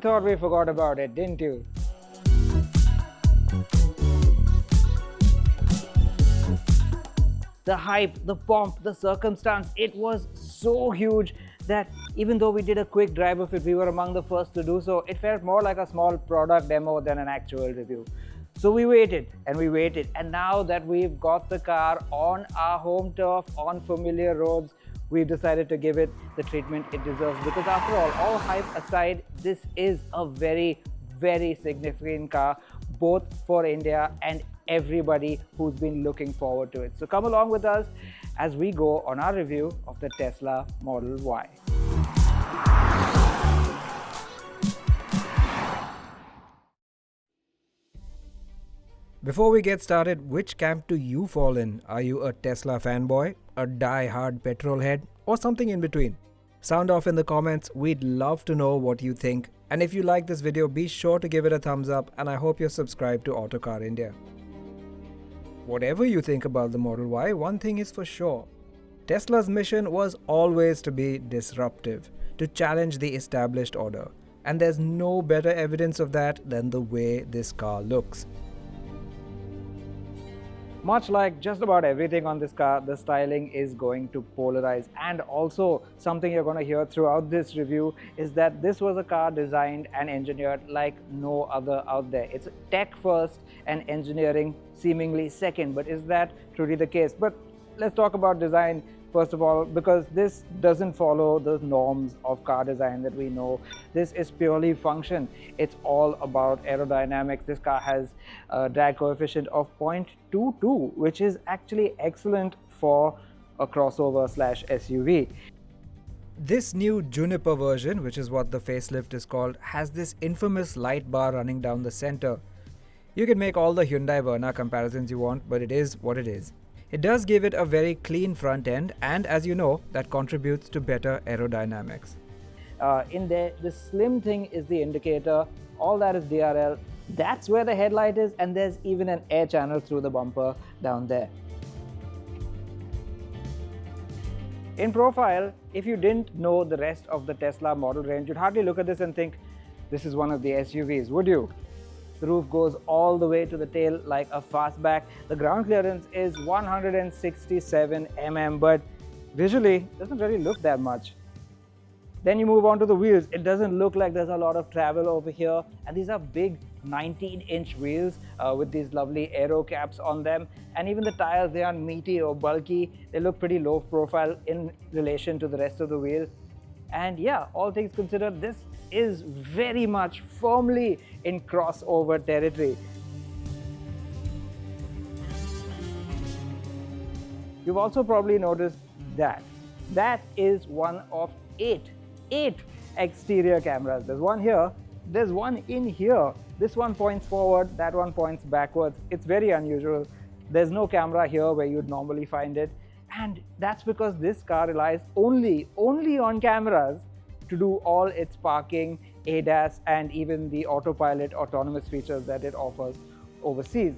thought we forgot about it, didn't you? The hype, the pomp, the circumstance, it was so huge that even though we did a quick drive of it, we were among the first to do so. It felt more like a small product demo than an actual review. So we waited, and now that we've got the car on our home turf, on familiar roads, we've decided to give it the treatment it deserves. Because after all hype aside, this is a very, very significant car, both for India and everybody who's been looking forward to it. So come along with us as we go on our review of the Tesla Model Y. Before we get started, which camp do you fall in? Are you a Tesla fanboy, a die-hard petrol head, or something in between? Sound off in the comments. We'd love to know what you think. And if you like this video, be sure to give it a thumbs up, and I hope you're subscribed to Autocar India. Whatever you think about the Model Y, one thing is for sure. Tesla's mission was always to be disruptive, to challenge the established order. And there's no better evidence of that than the way this car looks. Much like just about everything on this car, the styling is going to polarize. And also, something you're going to hear throughout this review is that this was a car designed and engineered like no other out there. It's tech first and engineering seemingly second. But is that truly the case? But let's talk about design first of all, because this doesn't follow the norms of car design that we know. This is purely function. It's all about aerodynamics. This car has a drag coefficient of 0.22, which is actually excellent for a crossover / SUV. This new Juniper version, which is what the facelift is called, has this infamous light bar running down the center. You can make all the Hyundai Verna comparisons you want, but it is what it is. It does give it a very clean front end, and as you know, that contributes to better aerodynamics. In there, the slim thing is the indicator, all that is DRL, that's where the headlight is, and there's even an air channel through the bumper down there. In profile, if you didn't know the rest of the Tesla model range, you'd hardly look at this and think, this is one of the SUVs, would you? The roof goes all the way to the tail like a fastback. The ground clearance is 167 mm, but visually doesn't really look that much. Then you move on to the wheels. It doesn't look like there's a lot of travel over here, and these are big 19-inch wheels with these lovely aero caps on them. And even the tires, they aren't meaty or bulky. They look pretty low profile in relation to the rest of the wheel. And yeah, all things considered, this is very much firmly in crossover territory. You've also probably noticed that is one of eight exterior cameras. There's one here, there's one in here. This one points forward, that one points backwards. It's very unusual. There's no camera here where you'd normally find it. And that's because this car relies only on cameras to do all its parking, ADAS, and even the autopilot autonomous features that it offers overseas.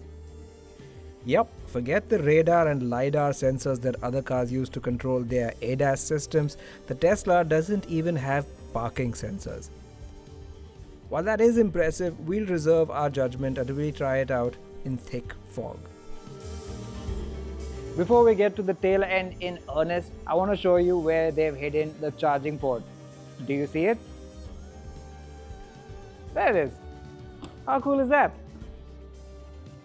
Yep, forget the radar and LiDAR sensors that other cars use to control their ADAS systems. The Tesla doesn't even have parking sensors. While that is impressive, we'll reserve our judgment until we try it out in thick fog. Before we get to the tail end in earnest, I want to show you where they've hidden the charging port. Do you see it? There it is. How cool is that?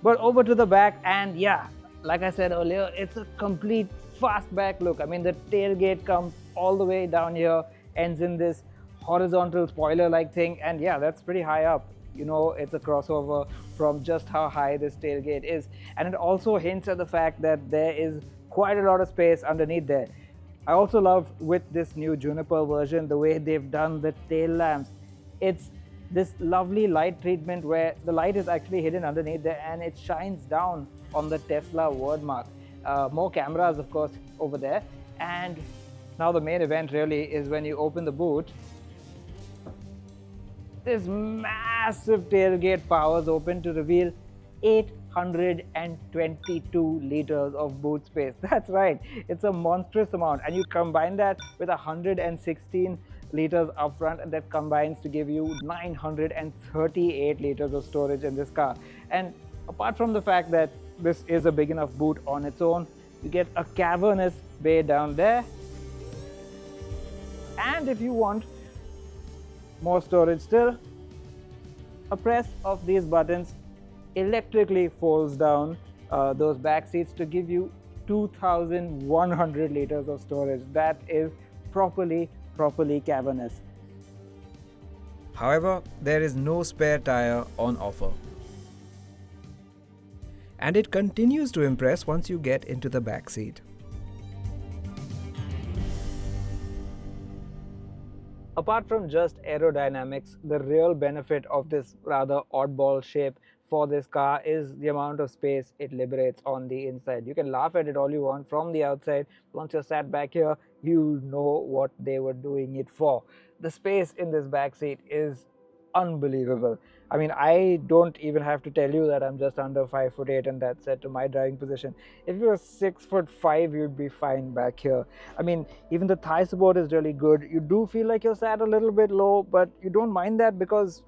But over to the back, and yeah, like I said earlier, it's a complete fastback look. I mean, the tailgate comes all the way down here, ends in this horizontal spoiler-like thing, and yeah, that's pretty high up. You know, it's a crossover from just how high this tailgate is. And it also hints at the fact that there is quite a lot of space underneath there. I also love with this new Juniper version, the way they've done the tail lamps. It's this lovely light treatment where the light is actually hidden underneath there and it shines down on the Tesla word mark. More cameras, of course, over there. And now the main event really is when you open the boot. This massive tailgate powers open to reveal 822 liters of boot space. That's right, it's a monstrous amount. And you combine that with 116 liters up front, and that combines to give you 938 liters of storage in this car. And apart from the fact that this is a big enough boot on its own, you get a cavernous bay down there. And if you want more storage still, a press of these buttons electrically folds down those back seats to give you 2100 liters of storage. That is properly cavernous. However, there is no spare tire on offer. And it continues to impress once you get into the back seat. Apart from just aerodynamics, the real benefit of this rather oddball shape for this car is the amount of space it liberates on the inside. You can laugh at it all you want from the outside. Once you're sat back here, you know what they were doing it for. The space in this back seat is unbelievable. I mean, I don't even have to tell you that I'm just under 5'8" and that's set to my driving position. If you were 6'5", you'd be fine back here. I mean, even the thigh support is really good. You do feel like you're sat a little bit low, but you don't mind that because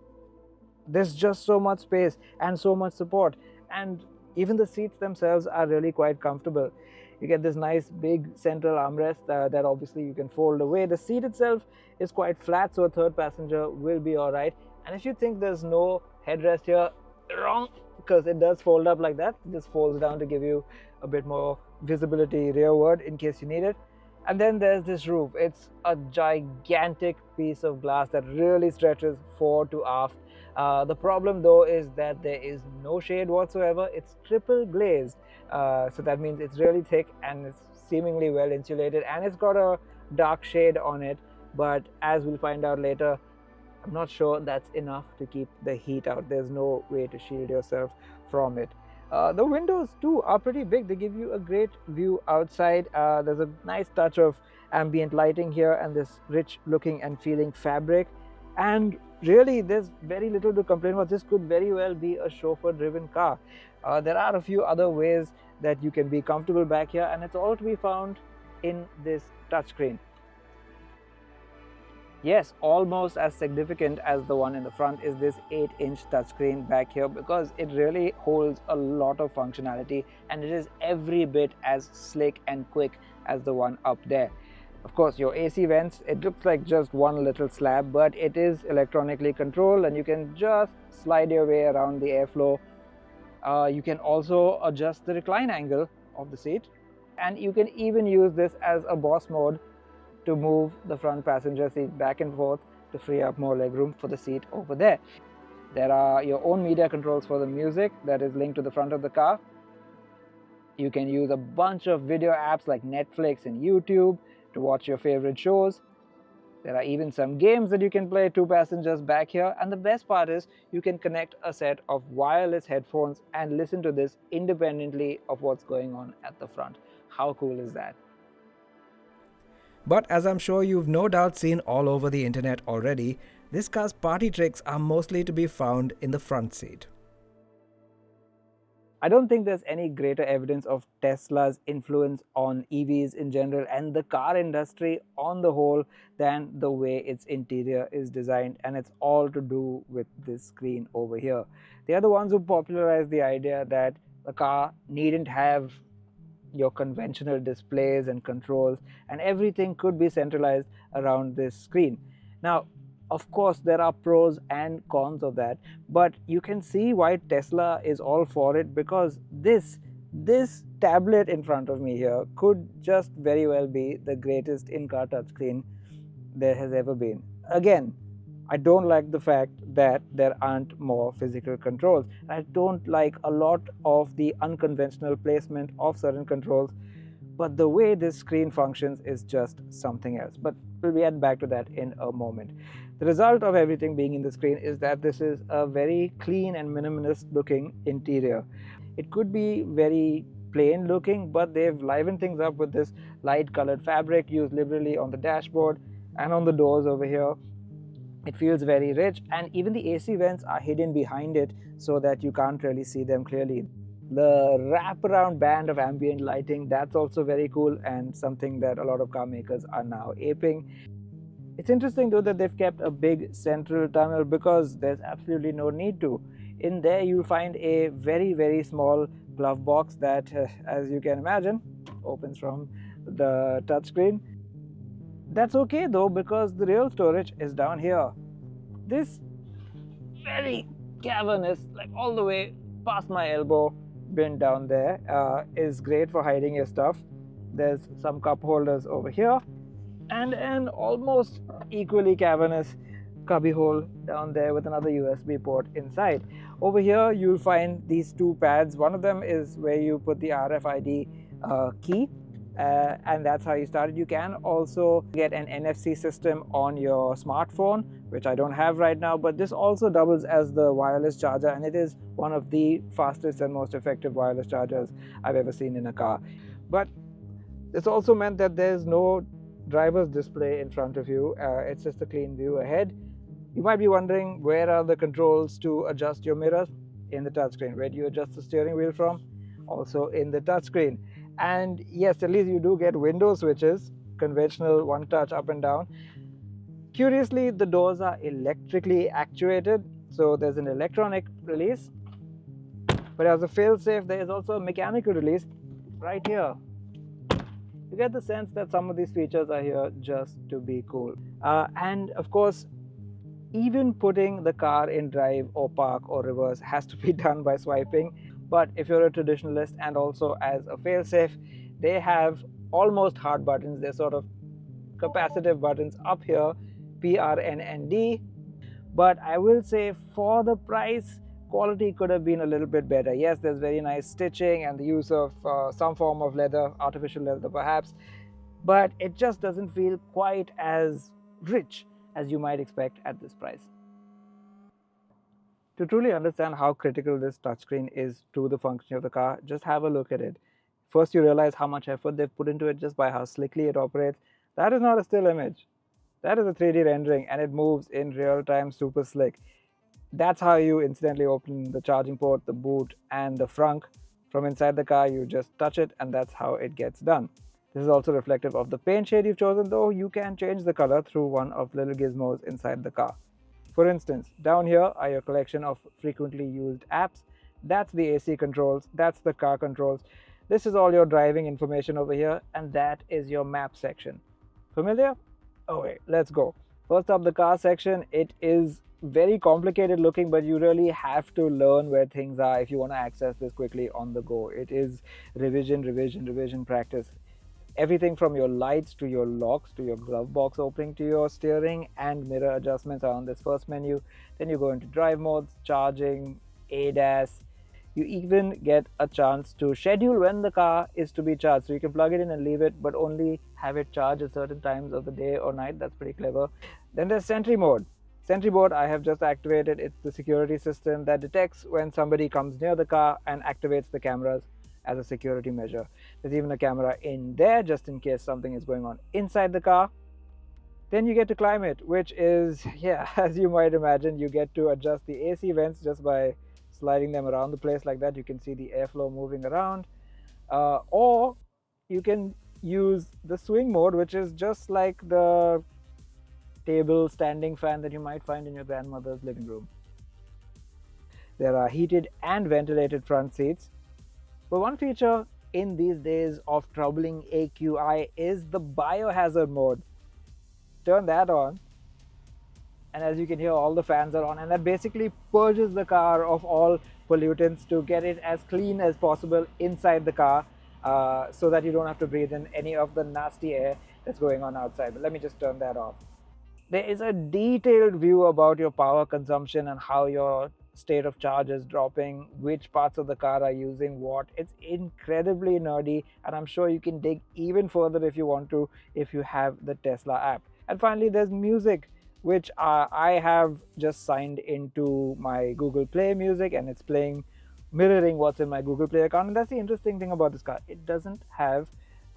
there's just so much space and so much support. And even the seats themselves are really quite comfortable. You get this nice big central armrest that obviously you can fold away. The seat itself is quite flat, so a third passenger will be all right. And if you think there's no headrest here, wrong, because it does fold up like that. It just folds down to give you a bit more visibility rearward in case you need it. And then there's this roof. It's a gigantic piece of glass that really stretches fore to aft. The problem though is that there is no shade whatsoever. It's triple glazed, so that means it's really thick and it's seemingly well insulated, and it's got a dark shade on it, but as we'll find out later, I'm not sure that's enough to keep the heat out. There's no way to shield yourself from it. The windows too are pretty big. They give you a great view outside. There's a nice touch of ambient lighting here and this rich looking and feeling fabric, and really there's very little to complain about. This could very well be a chauffeur driven car. There are a few other ways that you can be comfortable back here, and it's all to be found in this touchscreen. Yes, almost as significant as the one in the front is this 8-inch touchscreen back here, because it really holds a lot of functionality and it is every bit as slick and quick as the one up there. Of course, your AC vents, it looks like just one little slab, but it is electronically controlled and you can just slide your way around the airflow. You can also adjust the recline angle of the seat, and you can even use this as a boss mode to move the front passenger seat back and forth to free up more legroom for the seat over there. There are your own media controls for the music that is linked to the front of the car. You can use a bunch of video apps like Netflix and YouTube to watch your favorite shows. There are even some games that you can play two passengers back here, and the best part is you can connect a set of wireless headphones and listen to this independently of what's going on at the front. How cool is that? But as I'm sure you've no doubt seen all over the internet already, this car's party tricks are mostly to be found in the front seat. I don't think there's any greater evidence of Tesla's influence on EVs in general and the car industry on the whole than the way its interior is designed, and it's all to do with this screen over here. They are the ones who popularized the idea that the car needn't have your conventional displays and controls, and everything could be centralized around this screen. Now, of course, there are pros and cons of that, but you can see why Tesla is all for it, because this tablet in front of me here could just very well be the greatest in-car touchscreen there has ever been. Again, I don't like the fact that there aren't more physical controls. I don't like a lot of the unconventional placement of certain controls, but the way this screen functions is just something else. But we'll get back to that in a moment. The result of everything being in the screen is that this is a very clean and minimalist looking interior. It could be very plain looking, but they've livened things up with this light colored fabric used liberally on the dashboard and on the doors over here. It feels very rich, and even the AC vents are hidden behind it so that you can't really see them clearly. The wraparound band of ambient lighting, that's also very cool and something that a lot of car makers are now aping. It's interesting though that they've kept a big central tunnel because there's absolutely no need to. In there you'll find a very small glove box that, as you can imagine, opens from the touchscreen. That's okay though, because the real storage is down here. This very cavernous, like all the way past my elbow bin down there, is great for hiding your stuff. There's some cup holders over here and an almost equally cavernous cubby hole down there with another USB port inside. Over here you'll find these two pads. One of them is where you put the RFID key, and that's how you start it. You can also get an NFC system on your smartphone, which I don't have right now, but this also doubles as the wireless charger, and it is one of the fastest and most effective wireless chargers I've ever seen in a car. But it's also meant that there's no driver's display in front of you. It's just a clean view ahead. You might be wondering, where are the controls to adjust your mirrors? In the touchscreen. Where do you adjust the steering wheel from? Also in the touchscreen. And yes, at least you do get window switches, conventional one touch up and down. Curiously, the doors are electrically actuated, so there's an electronic release, but as a fail-safe there is also a mechanical release right here. You get the sense that some of these features are here just to be cool. And of course, even putting the car in drive or park or reverse has to be done by swiping. But if you're a traditionalist and also as a failsafe, they have almost hard buttons. They're sort of capacitive buttons up here, P, R, N, and D. But I will say, for the price, quality could have been a little bit better. Yes, there's very nice stitching and the use of some form of leather, artificial leather perhaps, but it just doesn't feel quite as rich as you might expect at this price. To truly understand how critical this touchscreen is to the function of the car, just have a look at it. First you realize how much effort they've put into it just by how slickly it operates. That is not a still image. That is a 3D rendering, and it moves in real time, super slick. That's how you incidentally open the charging port, the boot, and the frunk. From inside the car, you just touch it, and that's how it gets done. This is also reflective of the paint shade you've chosen, though you can change the color through one of the little gizmos inside the car. For instance, down here are your collection of frequently used apps. That's the AC controls, that's the car controls. This is all your driving information over here, and that is your map section. Familiar? Okay, let's go. First up, the car section. It is very complicated looking, but you really have to learn where things are if you want to access this quickly on the go. It is revision practice. Everything from your lights to your locks to your glove box opening to your steering and mirror adjustments are on this first menu. Then you go into drive modes, charging, ADAS. You even get a chance to schedule when the car is to be charged. So you can plug it in and leave it, but only have it charge at certain times of the day or night. That's pretty clever. Then there's Sentry mode. Sentry mode I have just activated. It's the security system that detects when somebody comes near the car and activates the cameras as a security measure. There's even a camera in there just in case something is going on inside the car. Then you get to climate, which is, yeah, as you might imagine, you get to adjust the AC vents just by sliding them around the place like that. You can see the airflow moving around, or you can use the swing mode, which is just like the table standing fan that you might find in your grandmother's living room. There are heated and ventilated front seats. But one feature in these days of troubling AQI is the biohazard mode. Turn that on, and as you can hear, all the fans are on, and that basically purges the car of all pollutants to get it as clean as possible inside the car, so that you don't have to breathe in any of the nasty air that's going on outside. But let me just turn that off. There is a detailed view about your power consumption and how your state of charge is dropping, which parts of the car are using what. It's incredibly nerdy, and I'm sure you can dig even further if you want to, if you have the Tesla app. And finally, there's music, which I have just signed into my Google Play Music, and it's playing, mirroring what's in my Google Play account. And that's the interesting thing about this car. It doesn't have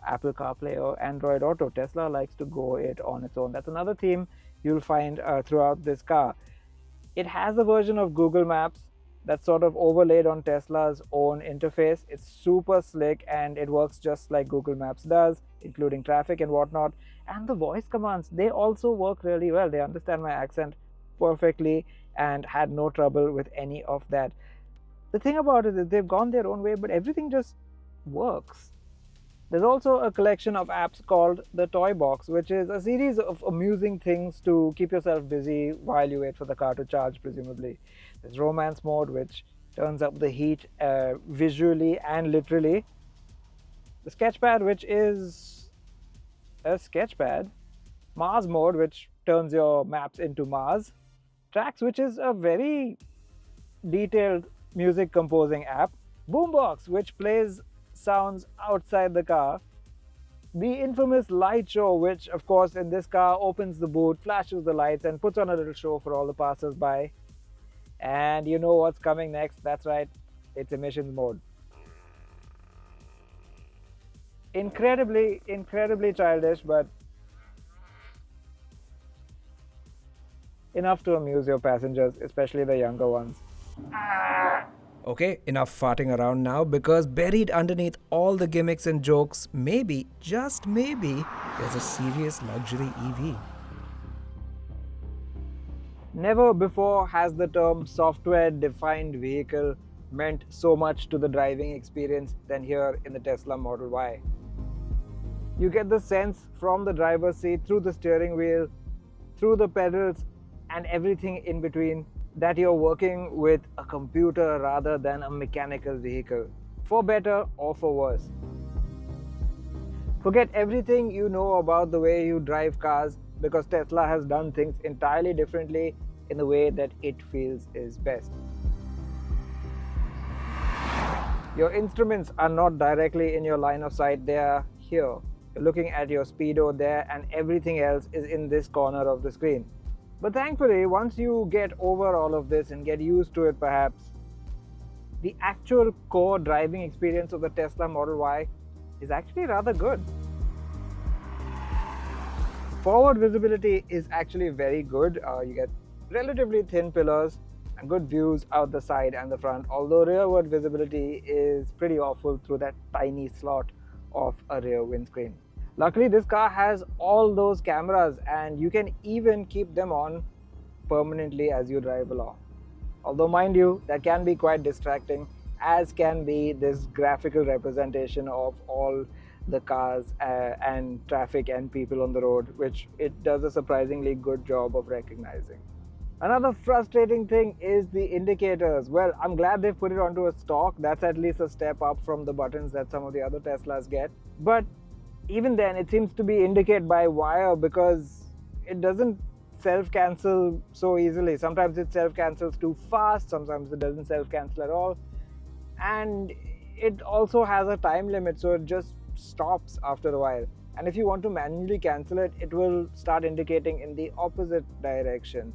Apple CarPlay or Android Auto. Tesla likes to go it on its own. That's another theme you'll find throughout this car. It has a version of Google Maps, that's sort of overlaid on Tesla's own interface. It's super slick and it works just like Google Maps does, including traffic and whatnot. And the voice commands, they also work really well. They understand my accent perfectly and had no trouble with any of that. The thing about it is they've gone their own way, but everything just works. There's also a collection of apps called the Toy Box, which is a series of amusing things to keep yourself busy while you wait for the car to charge, presumably. There's romance mode, which turns up the heat visually and literally. The sketchpad, which is a sketchpad. Mars mode, which turns your maps into Mars. Tracks, which is a very detailed music composing app. Boombox, which plays sounds outside the car. The infamous light show, which of course in this car opens the boot, flashes the lights and puts on a little show for all the passers-by. And you know what's coming next, that's right, it's emissions mode. Incredibly childish, but enough to amuse your passengers, especially the younger ones. Okay, enough farting around now, because buried underneath all the gimmicks and jokes, maybe, just maybe, there's a serious luxury EV. Never before has the term software-defined vehicle meant so much to the driving experience than here in the Tesla Model Y. You get the sense from the driver's seat, through the steering wheel, through the pedals, and everything in between, that you're working with a computer rather than a mechanical vehicle, for better or for worse. Forget everything you know about the way you drive cars, because Tesla has done things entirely differently in the way that it feels is best. Your instruments are not directly in your line of sight, they are here. You're looking at your speedo there, and everything else is in this corner of the screen. But thankfully, once you get over all of this and get used to it perhaps, the actual core driving experience of the Tesla Model Y is actually rather good. Forward visibility is actually very good. You get relatively thin pillars and good views out the side and the front, although rearward visibility is pretty awful through that tiny slot of a rear windscreen. Luckily, this car has all those cameras and you can even keep them on permanently as you drive along. Although mind you, that can be quite distracting, as can be this graphical representation of all the cars and traffic and people on the road, which it does a surprisingly good job of recognizing. Another frustrating thing is the indicators. Well, I'm glad they've put it onto a stock. That's at least a step up from the buttons that some of the other Teslas get. But even then, it seems to be indicate by wire, because it doesn't self-cancel so easily. Sometimes it self-cancels too fast, sometimes it doesn't self-cancel at all. And it also has a time limit, so it just stops after a while. And if you want to manually cancel it, it will start indicating in the opposite direction.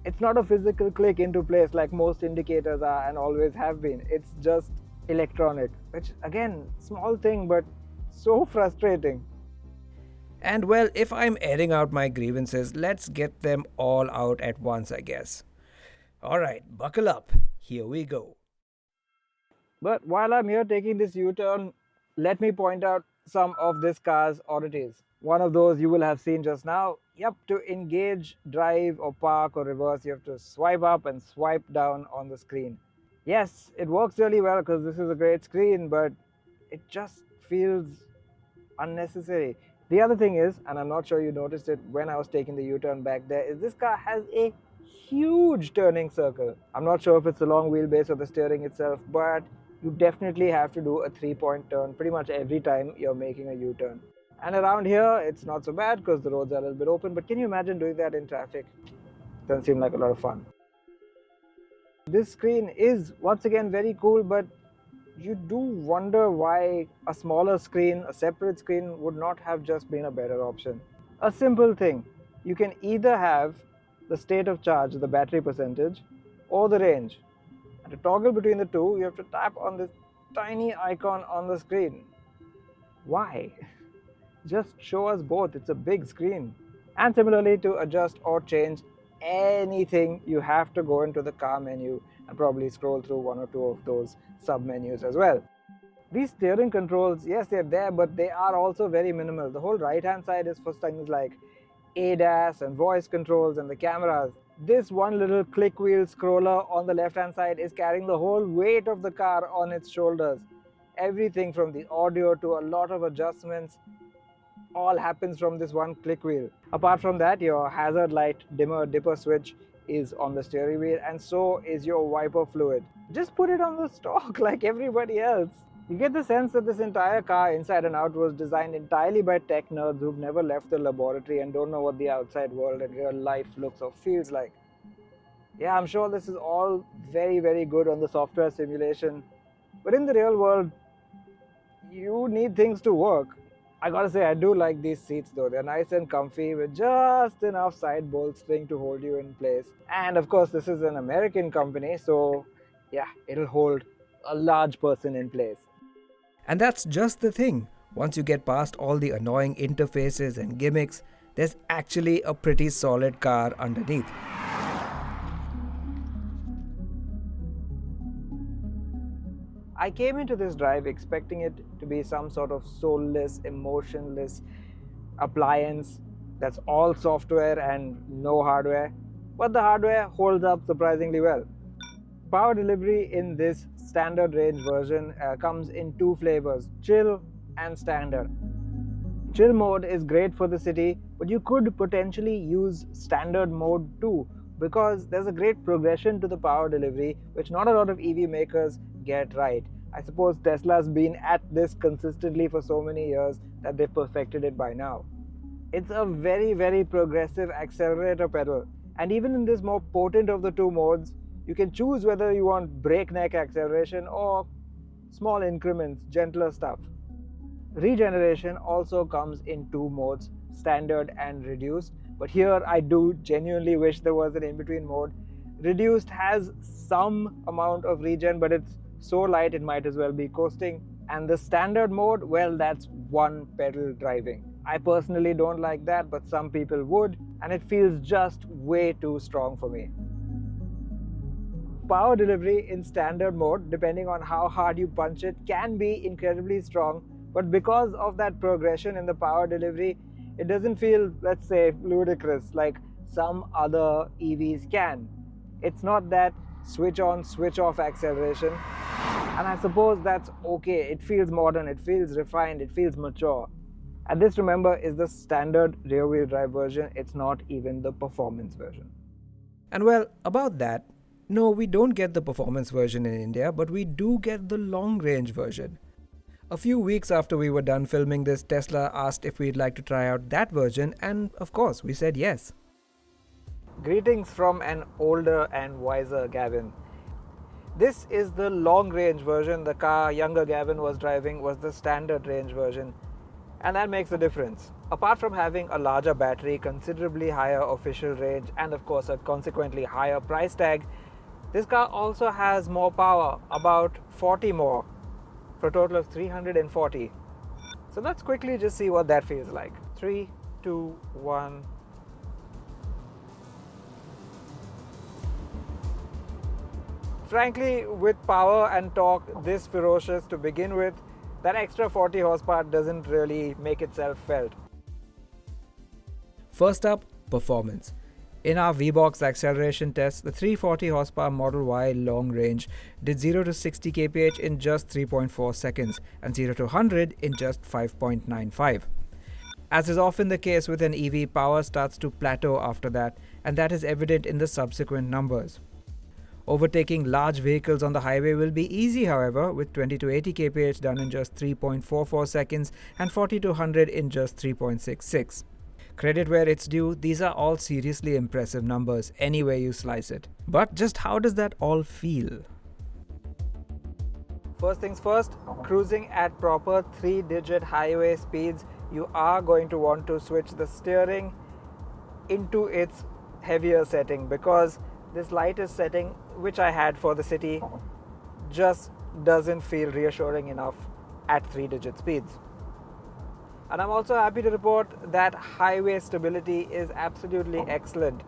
It's not a physical click into place like most indicators are and always have been. It's just electronic, which again, small thing, but so frustrating. And well, if I'm airing out my grievances, let's get them all out at once, I guess. Alright, buckle up. Here we go. But while I'm here taking this U-turn, let me point out some of this car's oddities. One of those you will have seen just now. Yep, to engage, drive or park or reverse, you have to swipe up and swipe down on the screen. Yes, it works really well because this is a great screen, but it just feels unnecessary. The other thing is, and I'm not sure you noticed it when I was taking the U-turn back there, is this car has a huge turning circle. I'm not sure if it's the long wheelbase or the steering itself, but you definitely have to do a 3-point turn pretty much every time you're making a U-turn. And around here, it's not so bad because the roads are a little bit open, but can you imagine doing that in traffic? Doesn't seem like a lot of fun. This screen is once again very cool, but you do wonder why a smaller screen, a separate screen, would not have just been a better option. A simple thing, you can either have the state of charge, the battery percentage, or the range. And to toggle between the two, you have to tap on this tiny icon on the screen. Why? Just show us both, it's a big screen. And similarly, to adjust or change anything, you have to go into the car menu and probably scroll through one or two of those sub-menus as well. These steering controls, yes, they're there, but they are also very minimal. The whole right-hand side is for things like ADAS and voice controls and the cameras. This one little click wheel scroller on the left-hand side is carrying the whole weight of the car on its shoulders. Everything from the audio to a lot of adjustments all happens from this one click wheel. Apart from that, your hazard light dimmer dipper switch is on the steering wheel, and so is your wiper fluid. Just put it on the stock like everybody else. You get the sense that this entire car inside and out was designed entirely by tech nerds who've never left the laboratory and don't know what the outside world and real life looks or feels like. Yeah, I'm sure this is all very, very good on the software simulation, but in the real world, you need things to work. I gotta say, I do like these seats though. They're nice and comfy with just enough side bolstering to hold you in place. And of course, this is an American company, so yeah, it'll hold a large person in place. And that's just the thing. Once you get past all the annoying interfaces and gimmicks, there's actually a pretty solid car underneath. I came into this drive expecting it to be some sort of soulless, emotionless appliance that's all software and no hardware, but the hardware holds up surprisingly well. Power delivery in this standard range version comes in two flavors, chill and standard. Chill mode is great for the city, but you could potentially use standard mode too, because there's a great progression to the power delivery which not a lot of EV makers get right. I suppose Tesla's been at this consistently for so many years that they've perfected it by now. It's a very, very progressive accelerator pedal, and even in this more potent of the two modes, you can choose whether you want breakneck acceleration or small increments, gentler stuff. Regeneration also comes in two modes, standard and reduced, but here I do genuinely wish there was an in-between mode. Reduced has some amount of regen, but it's so light it might as well be coasting. And the standard mode, well, that's one pedal driving. I personally don't like that, but some people would, and it feels just way too strong for me. Power delivery in standard mode, depending on how hard you punch it, can be incredibly strong, but because of that progression in the power delivery, it doesn't feel, let's say, ludicrous like some other EVs can. It's not that switch on, switch off acceleration, and I suppose that's okay. It feels modern, it feels refined, it feels mature. And this, remember, is the standard rear-wheel drive version. It's not even the performance version. And well, about that, no, we don't get the performance version in India, but we do get the long-range version. A few weeks after we were done filming this, Tesla asked if we'd like to try out that version, and of course, we said yes. Greetings from an older and wiser Gavin. This is the long-range version. The car younger Gavin was driving was the standard range version, and that makes a difference. Apart from having a larger battery, considerably higher official range, and of course a consequently higher price tag, this car also has more power, about 40 more, for a total of 340. So let's quickly just see what that feels like. 3, 2, 1. Frankly, with power and torque this ferocious to begin with, that extra 40 horsepower doesn't really make itself felt. First up, performance. In our V-Box acceleration test, the 340 horsepower Model Y long range did 0 to 60 kph in just 3.4 seconds and 0 to 100 in just 5.95. As is often the case with an EV, power starts to plateau after that, and that is evident in the subsequent numbers. Overtaking large vehicles on the highway will be easy, however, with 20 to 80 kph done in just 3.44 seconds and 40 to 100 in just 3.66. Credit where it's due, these are all seriously impressive numbers, any way you slice it. But just how does that all feel? First things first, cruising at proper 3-digit highway speeds, you are going to want to switch the steering into its heavier setting, because this lightest setting, which I had for the city, just doesn't feel reassuring enough at 3-digit speeds. And I'm also happy to report that highway stability is absolutely excellent.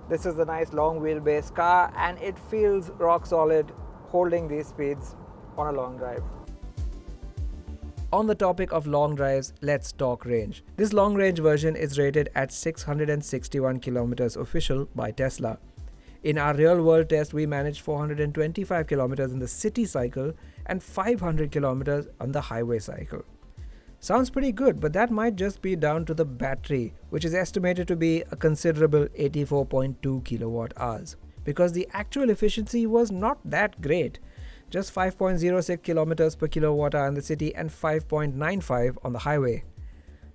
This is a nice long wheelbase car and it feels rock solid holding these speeds on a long drive. On the topic of long drives, let's talk range. This long range version is rated at 661 kilometers official by Tesla. In our real world test, we managed 425 kilometers in the city cycle and 500 kilometers on the highway cycle. Sounds pretty good, but that might just be down to the battery, which is estimated to be a considerable 84.2 kilowatt hours, because the actual efficiency was not that great. Just 5.06 kilometers per kilowatt hour in the city and 5.95 on the highway.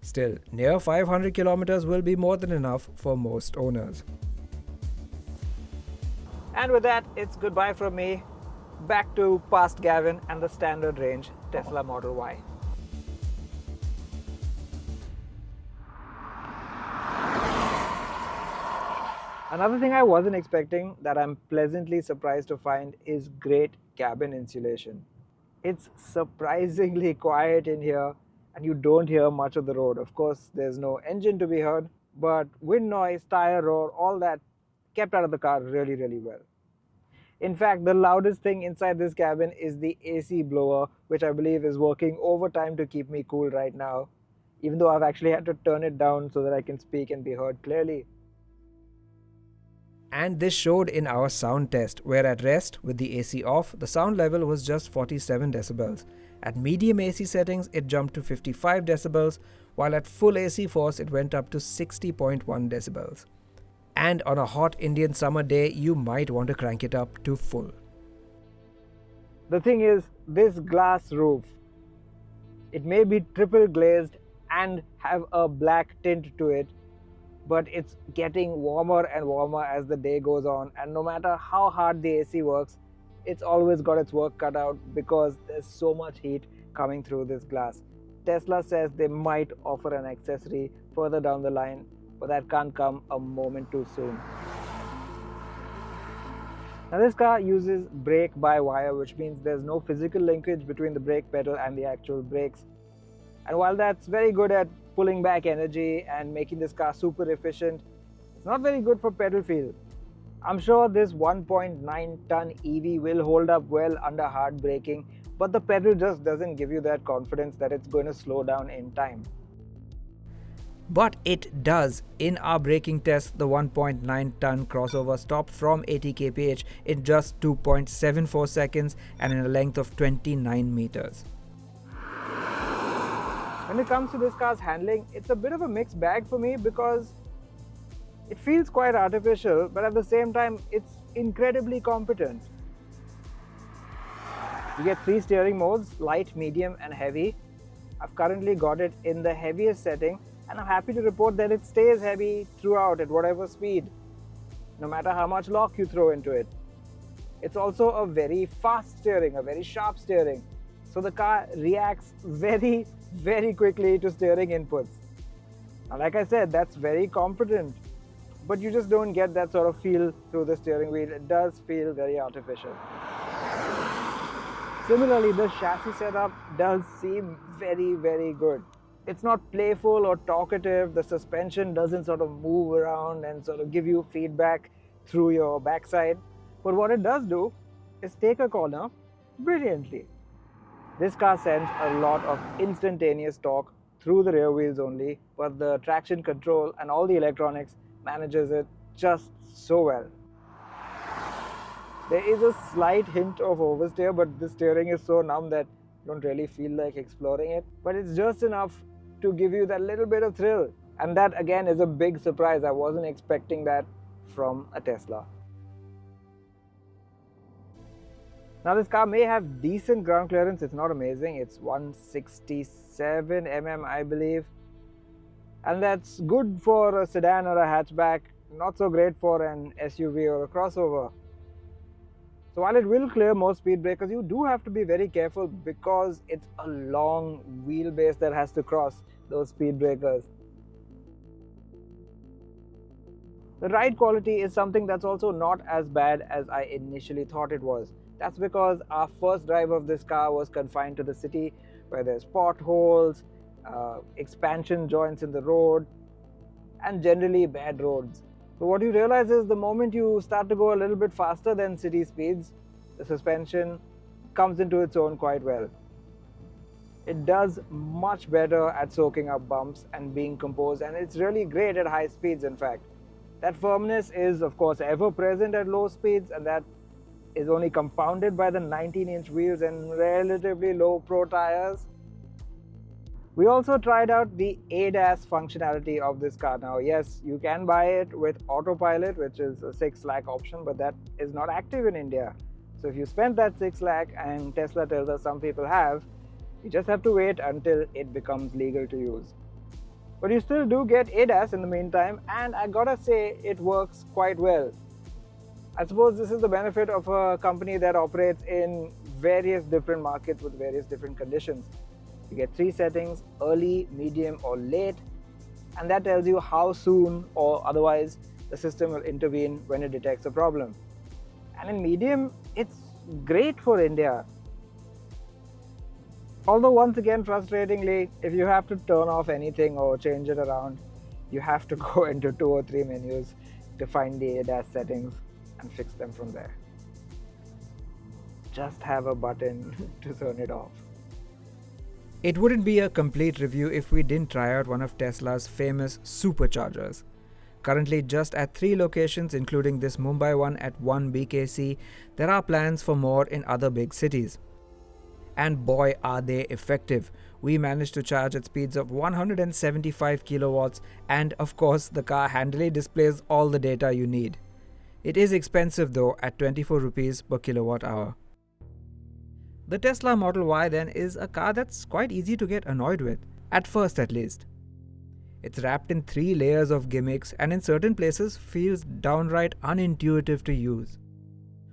Still, near 500 kilometers will be more than enough for most owners. And with that, it's goodbye from me. Back to past Gavin and the standard range Tesla Model Y. Another thing I wasn't expecting that I'm pleasantly surprised to find is great cabin insulation. It's surprisingly quiet in here and you don't hear much of the road. Of course, there's no engine to be heard, but wind noise, tire roar, all that kept out of the car really, really well. In fact, the loudest thing inside this cabin is the AC blower, which I believe is working overtime to keep me cool right now, even though I've actually had to turn it down so that I can speak and be heard clearly. And this showed in our sound test, where at rest, with the AC off, the sound level was just 47 decibels. At medium AC settings, it jumped to 55 decibels, while at full AC force, it went up to 60.1 decibels. And on a hot Indian summer day, you might want to crank it up to full. The thing is, this glass roof, it may be triple glazed and have a black tint to it, but it's getting warmer and warmer as the day goes on, and no matter how hard the AC works, it's always got its work cut out because there's so much heat coming through this glass. Tesla says they might offer an accessory further down the line, but that can't come a moment too soon. Now this car uses brake-by-wire, which means there's no physical linkage between the brake pedal and the actual brakes. And while that's very good at pulling back energy and making this car super efficient, it's not very good for pedal feel. I'm sure this 1.9 ton EV will hold up well under hard braking, but the pedal just doesn't give you that confidence that it's going to slow down in time. But it does. In our braking test, the 1.9 ton crossover stopped from 80 kph in just 2.74 seconds and in a length of 29 meters. When it comes to this car's handling, it's a bit of a mixed bag for me because it feels quite artificial, but at the same time, it's incredibly competent. You get 3 steering modes, light, medium and heavy. I've currently got it in the heaviest setting, and I'm happy to report that it stays heavy throughout at whatever speed, no matter how much lock you throw into it. It's also a very fast steering, a very sharp steering, so the car reacts very, very quickly to steering inputs. Now, like I said, that's very competent, but you just don't get that sort of feel through the steering wheel. It does feel very artificial. Similarly, the chassis setup does seem very, very good. It's not playful or talkative. The suspension doesn't sort of move around and sort of give you feedback through your backside. But what it does do is take a corner brilliantly. This car sends a lot of instantaneous torque through the rear wheels only, but the traction control and all the electronics manages it just so well. There is a slight hint of oversteer, but the steering is so numb that you don't really feel like exploring it. But it's just enough to give you that little bit of thrill. And that again is a big surprise. I wasn't expecting that from a Tesla. Now this car may have decent ground clearance. It's not amazing. It's 167 mm, I believe. And that's good for a sedan or a hatchback. Not so great for an SUV or a crossover. So while it will clear most speed breakers, you do have to be very careful because it's a long wheelbase that has to cross those speed breakers. The ride quality is something that's also not as bad as I initially thought it was. That's because our first drive of this car was confined to the city where there's potholes, expansion joints in the road, and generally bad roads. But what you realize is the moment you start to go a little bit faster than city speeds, the suspension comes into its own quite well. It does much better at soaking up bumps and being composed, and it's really great at high speeds. In fact, that firmness is of course ever present at low speeds, and that is only compounded by the 19-inch wheels and relatively low pro tires. We also tried out the ADAS functionality of this car. Now, yes, you can buy it with autopilot, which is a 6 lakh option, but that is not active in India. So if you spend that 6 lakh, and Tesla tells us some people have, you just have to wait until it becomes legal to use. But you still do get ADAS in the meantime, and I gotta say, it works quite well. I suppose this is the benefit of a company that operates in various different markets with various different conditions. You get 3 settings: early, medium, or late, and that tells you how soon or otherwise the system will intervene when it detects a problem. And in medium, it's great for India. Although once again, frustratingly, if you have to turn off anything or change it around, you have to go into 2 or 3 menus to find the ADAS settings and fix them from there. Just have a button to turn it off. It wouldn't be a complete review if we didn't try out one of Tesla's famous superchargers. Currently just at 3 locations, including this Mumbai one at 1 BKC, there are plans for more in other big cities. And boy, are they effective. We managed to charge at speeds of 175 kilowatts, and of course the car handily displays all the data you need. It is expensive though, at 24 rupees per kilowatt hour. The Tesla Model Y then is a car that's quite easy to get annoyed with, at first at least. It's wrapped in 3 layers of gimmicks and in certain places feels downright unintuitive to use.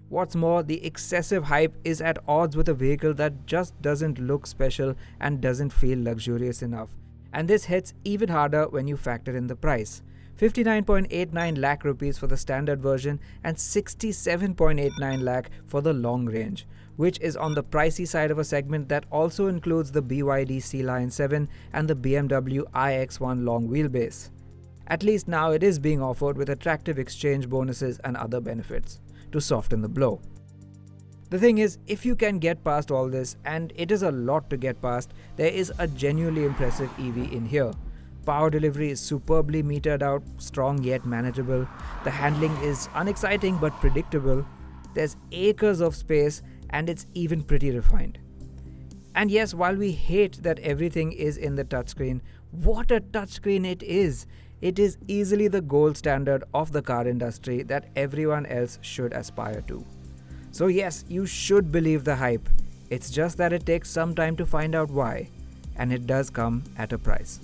What's more, the excessive hype is at odds with a vehicle that just doesn't look special and doesn't feel luxurious enough. And this hits even harder when you factor in the price. 59.89 lakh rupees for the standard version and 67.89 lakh for the long range, which is on the pricey side of a segment that also includes the BYD C-Line 7 and the BMW iX1 long wheelbase. At least now it is being offered with attractive exchange bonuses and other benefits to soften the blow. The thing is, if you can get past all this, and it is a lot to get past, there is a genuinely impressive EV in here. Power delivery is superbly metered out, strong yet manageable. The handling is unexciting but predictable. There's acres of space, and it's even pretty refined. And yes, while we hate that everything is in the touchscreen, what a touchscreen it is! It is easily the gold standard of the car industry that everyone else should aspire to. So yes, you should believe the hype. It's just that it takes some time to find out why, and it does come at a price.